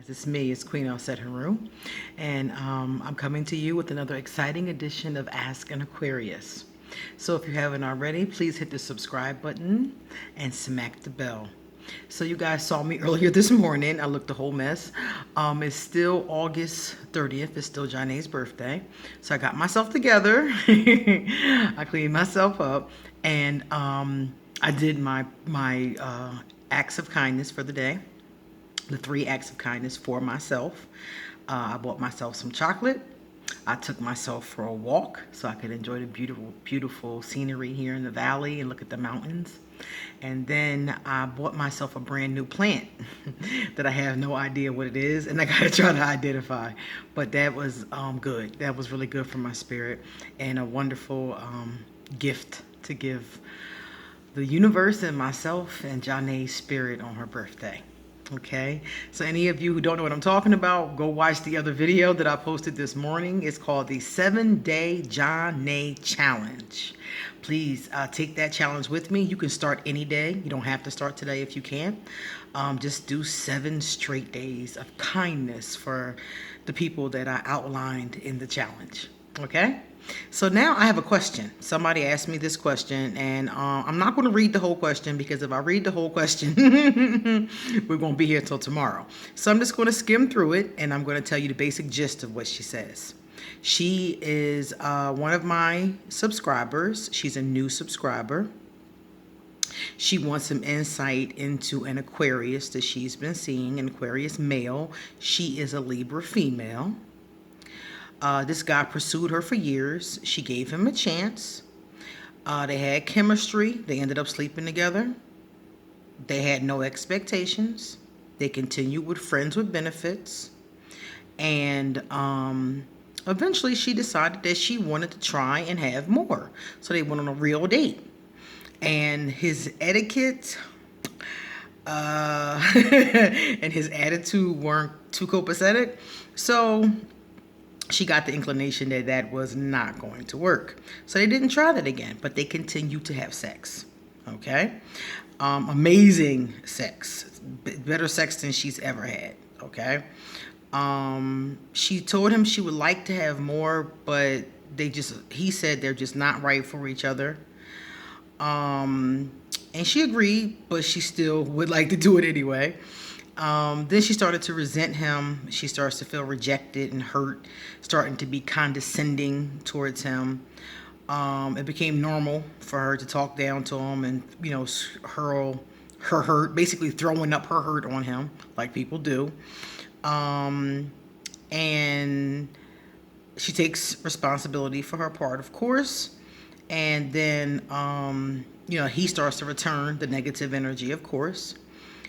It's me, it's Queen Alset Haru, and I'm coming to you with another exciting edition of Ask an Aquarius. So if you haven't already, please hit the subscribe button and smack the bell. So you guys saw me earlier this morning. I looked a whole mess. It's still August 30th. It's still Janae's birthday. So I got myself together. I cleaned myself up, and I did my acts of kindness for the day, the 3 acts of kindness for myself. I bought myself some chocolate. I took myself for a walk so I could enjoy the beautiful, beautiful scenery here in the valley and look at the mountains. And then I bought myself a brand new plant that I have no idea what it is, and I gotta try to identify. But that was good. That was really good for my spirit, and a wonderful gift to give the universe and myself and Janae's spirit on her birthday. Okay, so any of you who don't know what I'm talking about, go watch the other video that I posted this morning. It's called the 7-Day Janae Challenge. Please take that challenge with me. You can start any day. You don't have to start today if you can't. Just do 7 straight days of kindness for the people that I outlined in the challenge. Okay? So now I have a question. Somebody asked me this question, and I'm not going to read the whole question, because if I read the whole question, we're going to be here till tomorrow. So I'm just going to skim through it, and I'm going to tell you the basic gist of what she says. She is one of my subscribers. She's a new subscriber. She wants some insight into an Aquarius that she's been seeing, an Aquarius male. She is a Libra female. This guy pursued her for years. She gave him a chance. They had chemistry. They ended up sleeping together. They had no expectations. They continued with friends with benefits. And eventually she decided that she wanted to try and have more. So they went on a real date. And his etiquette and his attitude weren't too copacetic. So she got the inclination that that was not going to work. So they didn't try that again, but they continued to have sex. Okay? Amazing sex. Better sex than she's ever had. Okay? She told him she would like to have more, but he said they're just not right for each other. And she agreed, but she still would like to do it anyway. Then she started to resent him. She starts to feel rejected and hurt, starting to be condescending towards him. It became normal for her to talk down to him and, hurl her hurt, basically throwing up her hurt on him like people do. And she takes responsibility for her part, of course. And then, he starts to return the negative energy, of course.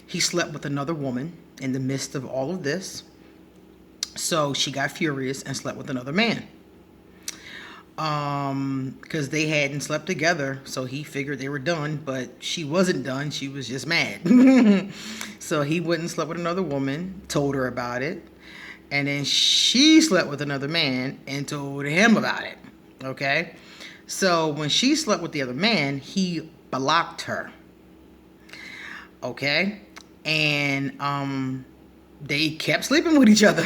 He slept with another woman in the midst of all of this. So she got furious and slept with another man. Because they hadn't slept together. So he figured they were done, but she wasn't done. She was just mad. So he went and slept with another woman, told her about it. And then she slept with another man and told him about it. Okay? So when she slept with the other man, he blocked her. Okay? And they kept sleeping with each other.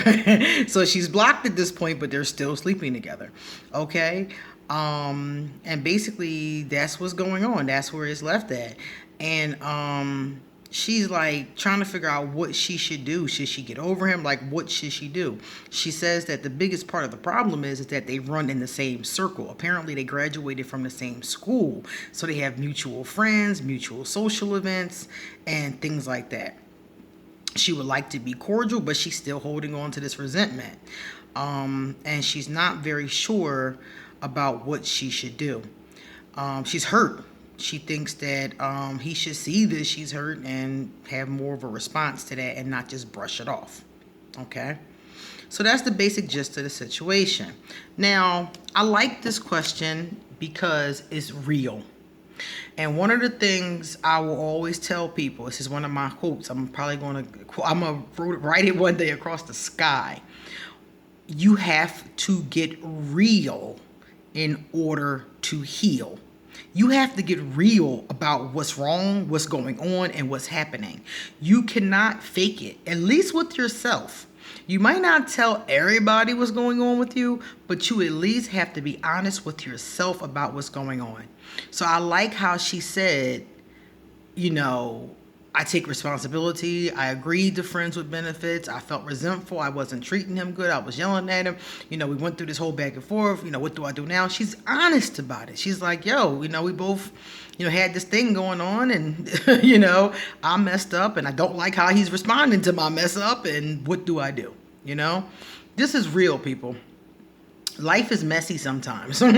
So she's blocked at this point, but they're still sleeping together. Okay? And basically that's what's going on. That's where it's left at. And she's like trying to figure out what she should do. Should she get over him? Like, what should she do? She says that the biggest part of the problem is that they run in the same circle. Apparently they graduated from the same school. So they have mutual friends, mutual social events, and things like that. She would like to be cordial, but she's still holding on to this resentment. And she's not very sure about what she should do. She's hurt. She thinks that he should see that she's hurt and have more of a response to that and not just brush it off. Okay? So that's the basic gist of the situation. Now, I like this question because it's real. And one of the things I will always tell people, this is one of my quotes, I'm going to write it one day across the sky. You have to get real in order to heal. You have to get real about what's wrong, what's going on, and what's happening. You cannot fake it, at least with yourself. You might not tell everybody what's going on with you, but you at least have to be honest with yourself about what's going on. So I like how she said, you know, I take responsibility. I agreed to friends with benefits. I felt resentful. I wasn't treating him good. I was yelling at him. You know, we went through this whole back and forth. You know, what do I do now? She's honest about it. She's like, yo, you know, we both, you know, had this thing going on, and, you know, I messed up, and I don't like how he's responding to my mess up, and what do I do? You know, this is real, people. Life is messy sometimes and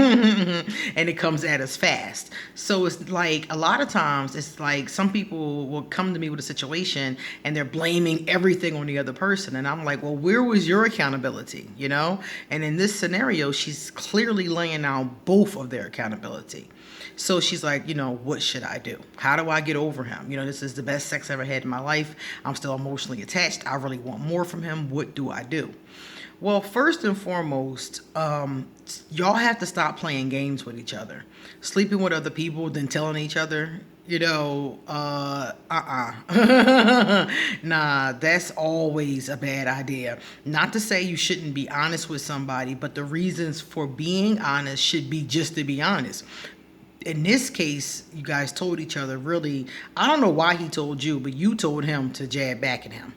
it comes at us fast. So it's like a lot of times it's like some people will come to me with a situation and they're blaming everything on the other person. And I'm like, well, where was your accountability? You know? And in this scenario, she's clearly laying out both of their accountability. So she's like, you know, what should I do? How do I get over him? You know, this is the best sex I ever had in my life. I'm still emotionally attached. I really want more from him. What do I do? Well, first and foremost, y'all have to stop playing games with each other. Sleeping with other people, then telling each other, you know, nah, that's always a bad idea. Not to say you shouldn't be honest with somebody, but the reasons for being honest should be just to be honest. In this case, you guys told each other, really, I don't know why he told you, but you told him to jab back at him.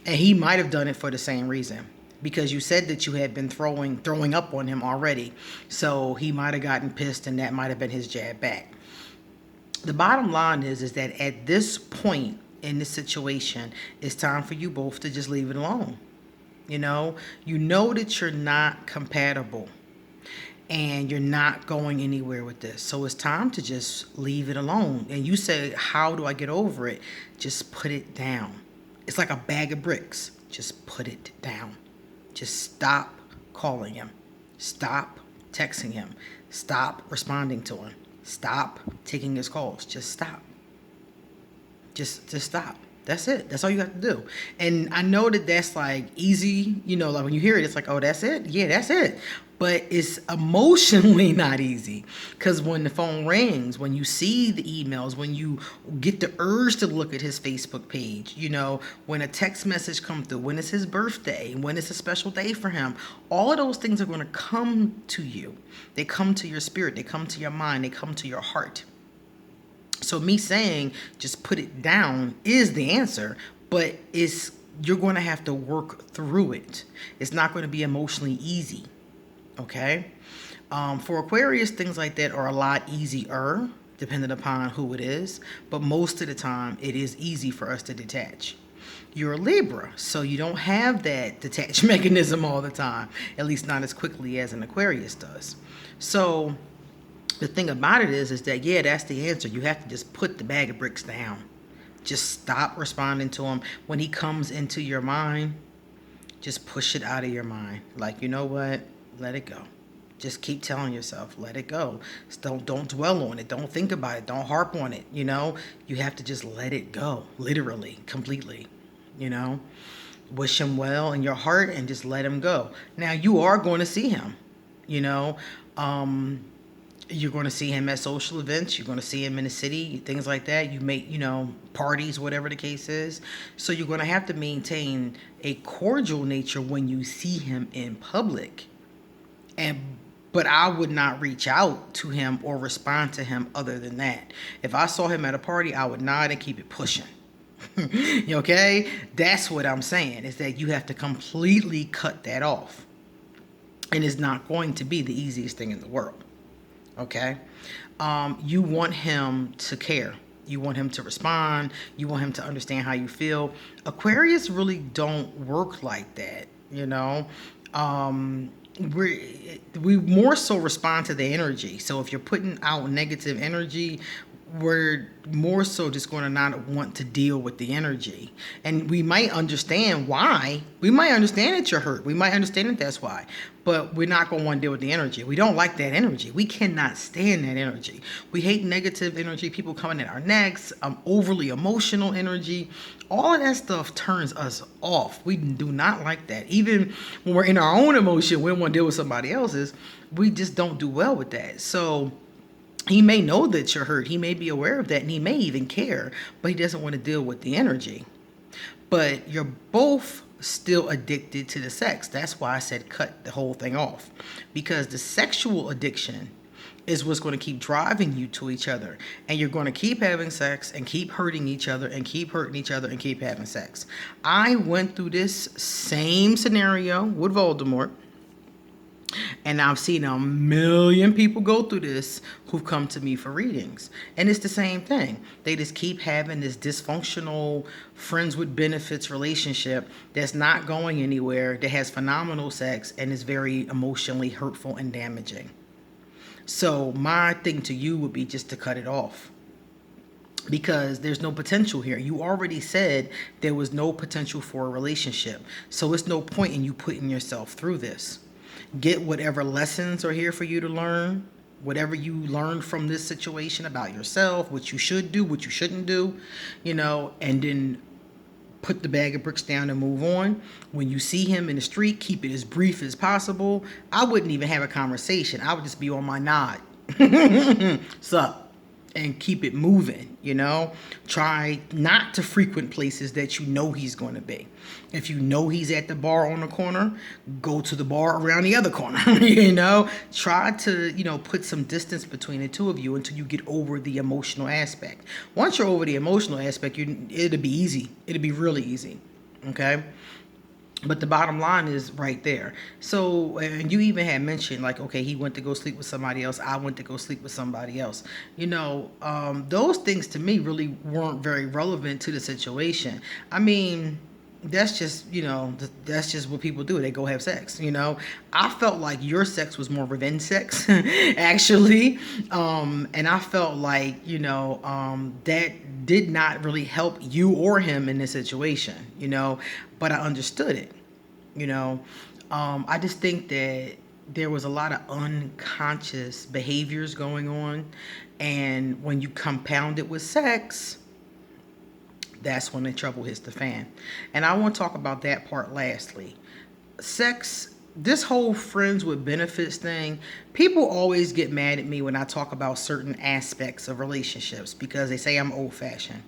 And he might have done it for the same reason, because you said that you had been throwing up on him already. So he might have gotten pissed, and that might have been his jab back. The bottom line is that at this point in this situation, it's time for you both to just leave it alone. You know that you're not compatible and you're not going anywhere with this. So it's time to just leave it alone. And you say, how do I get over it? Just put it down. It's like a bag of bricks. Just put it down. Just stop calling him. Stop texting him. Stop responding to him. Stop taking his calls. Just stop. Just stop. That's it. That's all you have to do. And I know that that's like easy, you know, like when you hear it, it's like, oh, that's it? Yeah, that's it. But it's emotionally not easy, because when the phone rings, when you see the emails, when you get the urge to look at his Facebook page, you know, when a text message comes through, when it's his birthday, when it's a special day for him, all of those things are going to come to you. They come to your spirit. They come to your mind. They come to your heart. So me saying just put it down is the answer, but you're going to have to work through it. It's not going to be emotionally easy. Okay. For Aquarius, things like that are a lot easier, depending upon who it is. But most of the time, it is easy for us to detach. You're a Libra, so you don't have that detach mechanism all the time, at least not as quickly as an Aquarius does. So the thing about it is that, yeah, that's the answer. You have to just put the bag of bricks down. Just stop responding to him. When he comes into your mind, just push it out of your mind. Like, you know what? Let it go. Just keep telling yourself, let it go. Don't dwell on it. Don't think about it. Don't harp on it. You know, you have to just let it go, literally, completely. You know, wish him well in your heart and just let him go. Now, you are going to see him. You know, you're going to see him at social events. You're going to see him in the city, things like that. You make, you know, parties, whatever the case is. So you're going to have to maintain a cordial nature when you see him in public. But I would not reach out to him or respond to him other than that. If I saw him at a party, I would nod and keep it pushing. Okay? That's what I'm saying, is that you have to completely cut that off. And it's not going to be the easiest thing in the world. Okay? You want him to care. You want him to respond. You want him to understand how you feel. Aquarius really don't work like that, you know? We more so respond to the energy. So if you're putting out negative energy, we're more so just going to not want to deal with the energy. And we might understand why. We might understand that you're hurt. We might understand that that's why. But we're not going to want to deal with the energy. We don't like that energy. We cannot stand that energy. We hate negative energy, people coming at our necks, overly emotional energy. All of that stuff turns us off. We do not like that. Even when we're in our own emotion, we don't want to deal with somebody else's. We just don't do well with that. So He may know that you're hurt. He may be aware of that, and he may even care, but he doesn't want to deal with the energy. But you're both still addicted to the sex. That's why I said cut the whole thing off. Because the sexual addiction is what's going to keep driving you to each other. And you're going to keep having sex and keep hurting each other and keep hurting each other and keep having sex. I went through this same scenario with Voldemort. And I've seen a million people go through this who've come to me for readings. And it's the same thing. They just keep having this dysfunctional friends with benefits relationship that's not going anywhere, that has phenomenal sex, and is very emotionally hurtful and damaging. So my thing to you would be just to cut it off. Because there's no potential here. You already said there was no potential for a relationship. So it's no point in you putting yourself through this. Get whatever lessons are here for you to learn, whatever you learned from this situation about yourself, what you should do, what you shouldn't do, and then put the bag of bricks down and move on. When you see him in the street, keep it as brief as possible. I wouldn't even have a conversation. I would just be on my nod. Sup? And keep it moving, Try not to frequent places that you know he's going to be. If you know he's at the bar on the corner, go to the bar around the other corner, Try to, put some distance between the two of you until you get over the emotional aspect. Once you're over the emotional aspect, it'll be easy. It'll be really easy, okay? But the bottom line is right there. So, and you even had mentioned, like, okay, he went to go sleep with somebody else. I went to go sleep with somebody else. Those things to me really weren't very relevant to the situation. I mean, that's just, that's just what people do. They go have sex, I felt like your sex was more revenge sex, actually. And I felt like, that did not really help you or him in this situation, but I understood it, I just think that there was a lot of unconscious behaviors going on. And when you compound it with sex, that's when the trouble hits the fan. And I want to talk about that part lastly. Sex, this whole friends with benefits thing, people always get mad at me when I talk about certain aspects of relationships because they say I'm old-fashioned.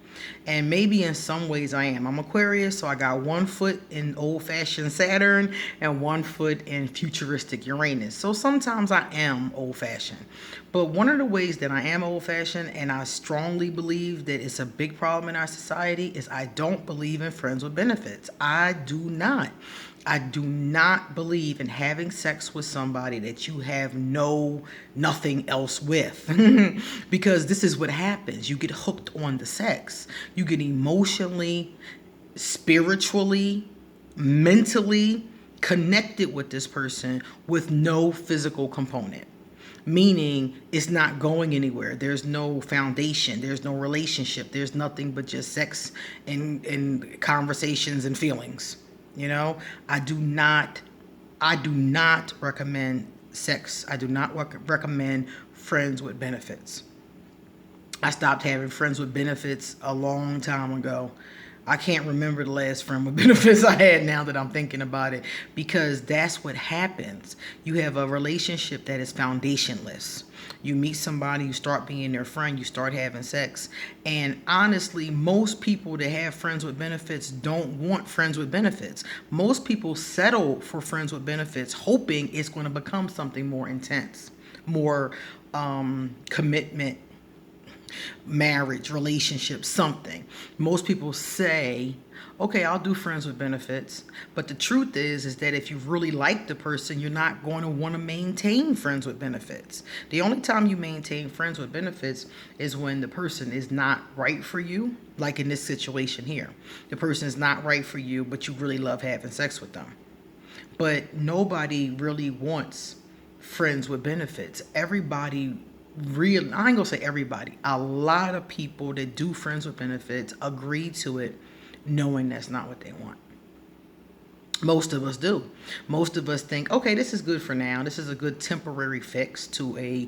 And maybe in some ways I am. I'm Aquarius, so I got 1 foot in old-fashioned Saturn and 1 foot in futuristic Uranus. So sometimes I am old-fashioned. But one of the ways that I am old-fashioned, and I strongly believe that it's a big problem in our society, is I don't believe in friends with benefits. I do not. I do not believe in having sex with somebody that you have nothing else with. Because this is what happens. You get hooked on the sex. You get emotionally, spiritually, mentally connected with this person with no physical component. Meaning it's not going anywhere. There's no foundation. There's no relationship. There's nothing but just sex and conversations and feelings. I do not recommend sex. I do not recommend friends with benefits. I stopped having friends with benefits a long time ago. I can't remember the last friend with benefits I had now that I'm thinking about it, because that's what happens. You have a relationship that is foundationless. You meet somebody, you start being their friend, you start having sex. And honestly, most people that have friends with benefits don't want friends with benefits. Most people settle for friends with benefits hoping it's going to become something more intense, more commitment, marriage, relationship, something. Most people say, okay, I'll do friends with benefits. But the truth is that if you really like the person, you're not going to want to maintain friends with benefits. The only time you maintain friends with benefits is when the person is not right for you. Like in this situation here, the person is not right for you, but you really love having sex with them. But nobody really wants friends with benefits. Everybody really, I ain't gonna say everybody, a lot of people that do friends with benefits agree to it knowing that's not what they want. Most of us do. Most of us think, okay, this is good for now. This is a good temporary fix to a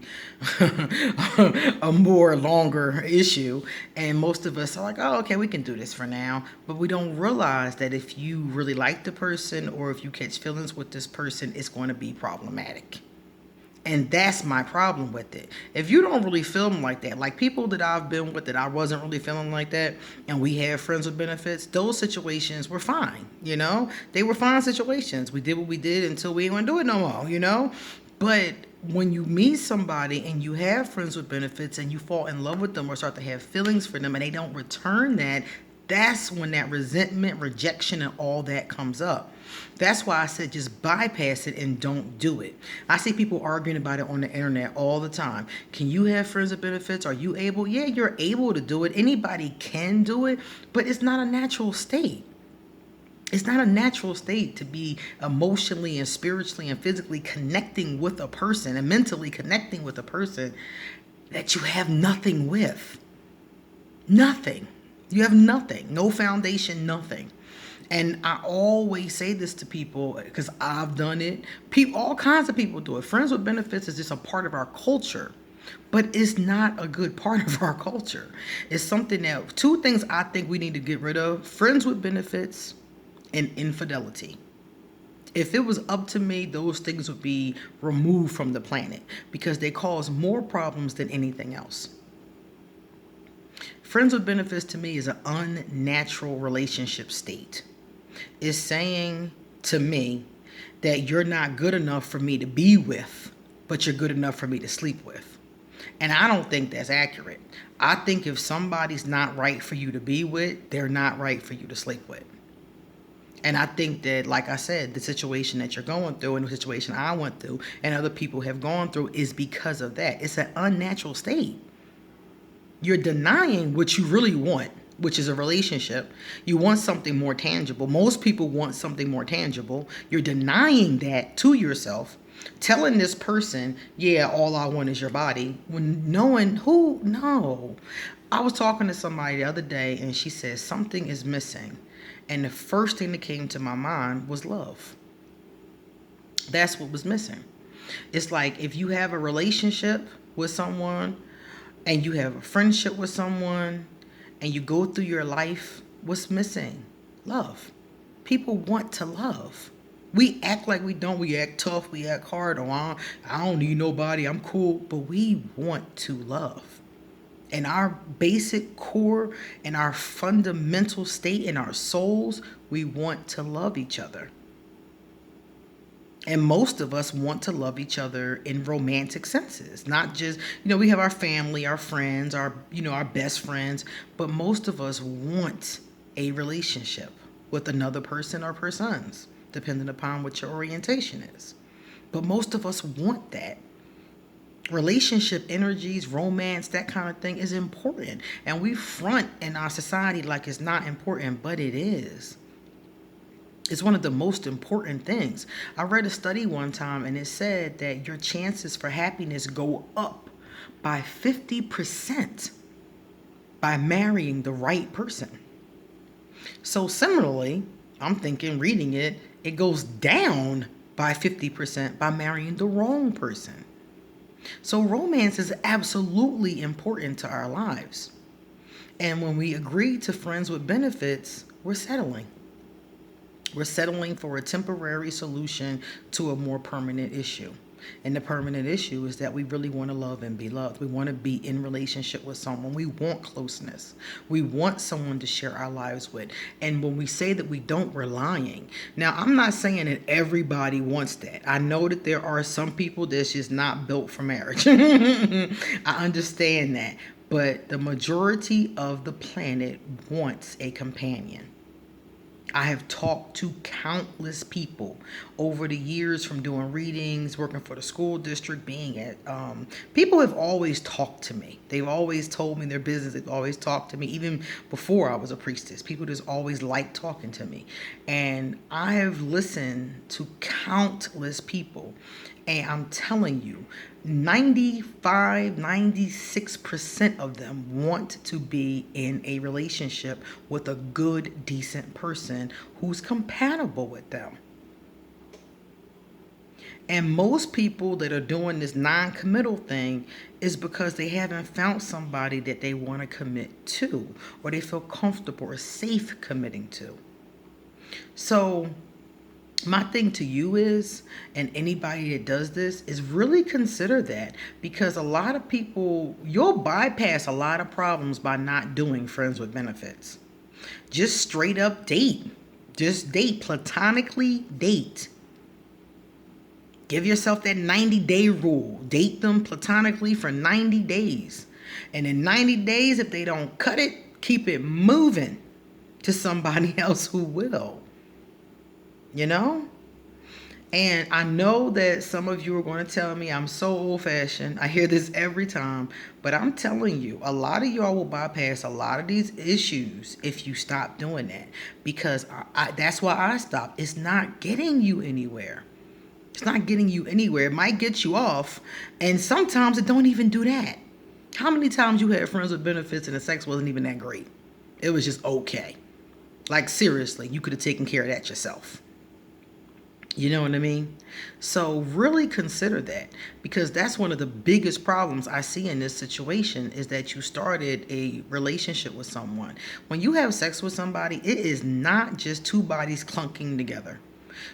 a more longer issue. And most of us are like, oh, okay, we can do this for now. But we don't realize that if you really like the person or if you catch feelings with this person, it's going to be problematic. And that's my problem with it. If you don't really feel them like that, like people that I've been with that I wasn't really feeling like that, and we had friends with benefits, those situations were fine. They were fine situations. We did what we did until we ain't gonna do it no more. But when you meet somebody and you have friends with benefits and you fall in love with them or start to have feelings for them and they don't return that, that's when that resentment, rejection, and all that comes up. That's why I said just bypass it and don't do it. I see people arguing about it on the internet all the time. Can you have friends with benefits? Are you able? Yeah, you're able to do it. Anybody can do it, but it's not a natural state. It's not a natural state to be emotionally and spiritually and physically connecting with a person and mentally connecting with a person that you have nothing with. Nothing. You have nothing. No foundation, nothing. And I always say this to people because I've done it. All kinds of people do it. Friends with benefits is just a part of our culture, but it's not a good part of our culture. It's something that, two things I think we need to get rid of: friends with benefits and infidelity. If it was up to me, those things would be removed from the planet because they cause more problems than anything else. Friends with benefits to me is an unnatural relationship state. It's saying to me that you're not good enough for me to be with, but you're good enough for me to sleep with. And I don't think that's accurate. I think if somebody's not right for you to be with, they're not right for you to sleep with. And I think that, like I said, the situation that you're going through and the situation I went through and other people have gone through is because of that. It's an unnatural state. You're denying what you really want, which is a relationship. You want something more tangible. Most people want something more tangible. You're denying that to yourself, telling this person, yeah, all I want is your body, when knowing who, no. I was talking to somebody the other day and she said something is missing. And the first thing that came to my mind was love. That's what was missing. It's like if you have a relationship with someone and you have a friendship with someone and you go through your life, what's missing? Love. People want to love. We act like we don't. We act tough. We act hard. Oh, I don't need nobody. I'm cool. But we want to love. And our basic core and our fundamental state in our souls, we want to love each other. And most of us want to love each other in romantic senses, not just, we have our family, our friends, our best friends, but most of us want a relationship with another person or persons, depending upon what your orientation is. But most of us want that. Relationship energies, romance, that kind of thing is important. And we front in our society like it's not important, but it is. It's one of the most important things. I read a study one time and it said that your chances for happiness go up by 50% by marrying the right person. So similarly, I'm thinking, reading it, it goes down by 50% by marrying the wrong person. So romance is absolutely important to our lives. And when we agree to friends with benefits, we're settling. We're settling for a temporary solution to a more permanent issue. And the permanent issue is that we really want to love and be loved. We want to be in relationship with someone. We want closeness. We want someone to share our lives with. And when we say that we don't, we're lying. Now, I'm not saying that everybody wants that. I know that there are some people that's just not built for marriage. I understand that. But the majority of the planet wants a companion. I have talked to countless people over the years, from doing readings, working for the school district, being at, people have always talked to me. They've always told me their business. They've always talked to me, even before I was a priestess. People just always liked talking to me. And I have listened to countless people. And I'm telling you, 96% of them want to be in a relationship with a good, decent person who's compatible with them. And most people that are doing this non-committal thing is because they haven't found somebody that they want to commit to, or they feel comfortable or safe committing to. So My thing to you is, and anybody that does this, is really consider that, because a lot of people, you'll bypass a lot of problems by not doing friends with benefits. Just straight up date. Just date, platonically date. Give yourself that 90-day rule. Date them platonically for 90 days. And in 90 days, if they don't cut it, keep it moving to somebody else who will. You know? And I know that some of you are going to tell me I'm so old fashioned. I hear this every time. But I'm telling you, a lot of y'all will bypass a lot of these issues if you stop doing that. Because that's why I stopped. It's not getting you anywhere. It's not getting you anywhere. It might get you off. And sometimes it don't even do that. How many times you had friends with benefits and the sex wasn't even that great? It was just okay. Like, seriously, you could have taken care of that yourself. You know what I mean? So really consider that, because that's one of the biggest problems I see in this situation, is that you started a relationship with someone. When you have sex with somebody, it is not just two bodies clunking together.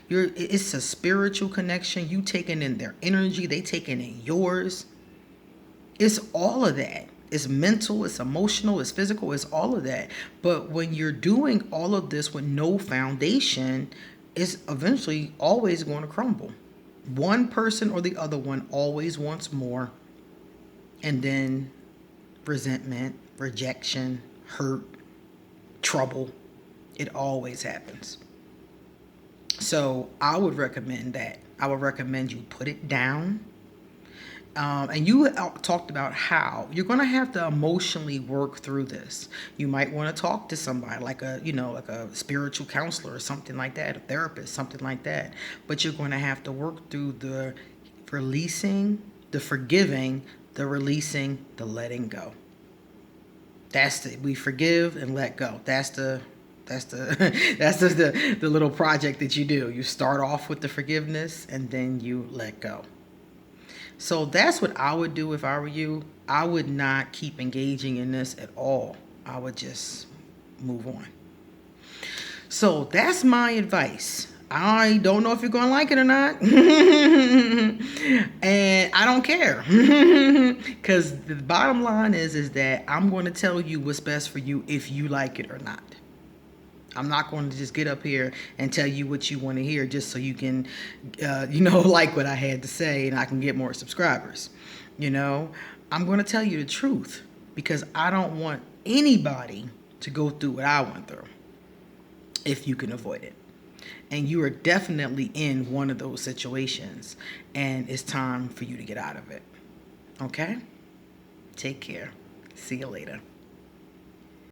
It's a spiritual connection. You taking in their energy, they taking in yours. It's all of that. It's mental, it's emotional, it's physical, it's all of that. But when you're doing all of this with no foundation, it's eventually always going to crumble. One person or the other one always wants more. And then resentment, rejection, hurt, trouble. It always happens. So I would recommend that. I would recommend you put it down. And you talked about how you're going to have to emotionally work through this. You might want to talk to somebody like a spiritual counselor or something like that, a therapist, something like that. But you're going to have to work through the releasing, the forgiving, the releasing, the letting go. We forgive and let go. That's the the little project that you do. You start off with the forgiveness and then you let go. So that's what I would do if I were you. I would not keep engaging in this at all. I would just move on. So that's my advice. I don't know if you're going to like it or not. And I don't care. Because the bottom line is that I'm going to tell you what's best for you if you like it or not. I'm not going to just get up here and tell you what you want to hear just so you can, like what I had to say and I can get more subscribers. I'm going to tell you the truth, because I don't want anybody to go through what I went through if you can avoid it. And you are definitely in one of those situations, and it's time for you to get out of it. Okay? Take care. See you later.